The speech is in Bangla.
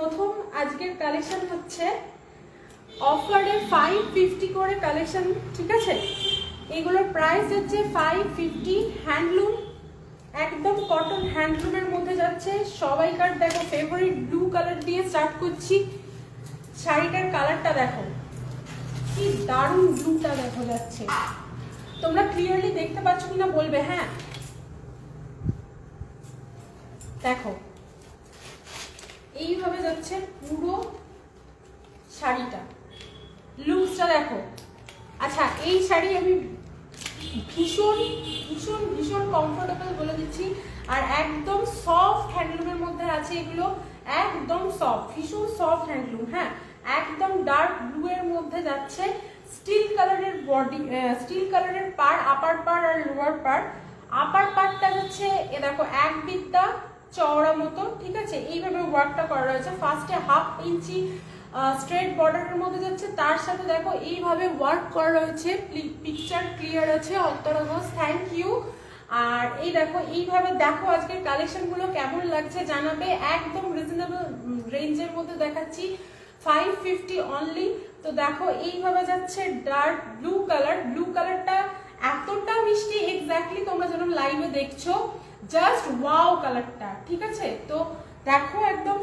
প্রথম আজকের কালেকশন হচ্ছে অফারে 550 করে কালেকশন, ঠিক আছে। এগুলোর প্রাইস হচ্ছে 550, হ্যান্ডলুম, একদম কটন হ্যান্ডলুমের মধ্যে যাচ্ছে। সবাইকার দেখো ফেভারিট ব্লু কালার দিয়ে স্টার্ট করছি। শাড়িটার কালারটা দেখো, কি দারুণ ব্লুটা দেখো যাচ্ছে। তোমরা ক্লিয়ারলি দেখতে পাচ্ছ কিনা বলবে। হ্যাঁ দেখো এইভাবে যাচ্ছে পুরো শাড়িটা, লুকসটা দেখো। আচ্ছা এই শাড়ি আমি ভীষণ ভীষণ ভীষণ কমফোর্টেবল বলে দিচ্ছি, আর একদম সফট হ্যান্ডলুমের মধ্যে আছে এগুলো, একদম সফট, ভীষণ সফট হ্যান্ডলুম। হ্যাঁ একদম ডার্ক ব্লু এর মধ্যে যাচ্ছে, স্টিল কালারের বডি, স্টিল কালারের পার, আপার পার আর লোয়ার পার। আপার পারটা হচ্ছে এ দেখো এক বিদ্যা চওড়া মতো, ঠিক আছে। এইভাবে ওয়ার্কটা করা রয়েছে। ফার্স্টে 1/2 ইঞ্চি স্ট্রেট বর্ডারের মধ্যে যাচ্ছে, তার সাথে দেখো এইভাবে ওয়ার্ক করা রয়েছে। পিকচার ক্লিয়ার আছে অন্তরাবাস, থ্যাংক ইউ। আর এই দেখো এইভাবে দেখো আজকের কালেকশনগুলো কেমন লাগছে জানাবে। একদম রিজনেবল রেঞ্জের মধ্যে দেখাচ্ছি, 550 অনলি। তো দেখো এইভাবে যাচ্ছে ডার্ক ব্লু কালার, ব্লু কালারটা এতটা মিষ্টি, এক্স্যাক্টলি তোমরা যেরকম লাইভে দেখছো, জাস্ট ওয়াও কালারটা, ঠিক আছে। তো দেখো একদম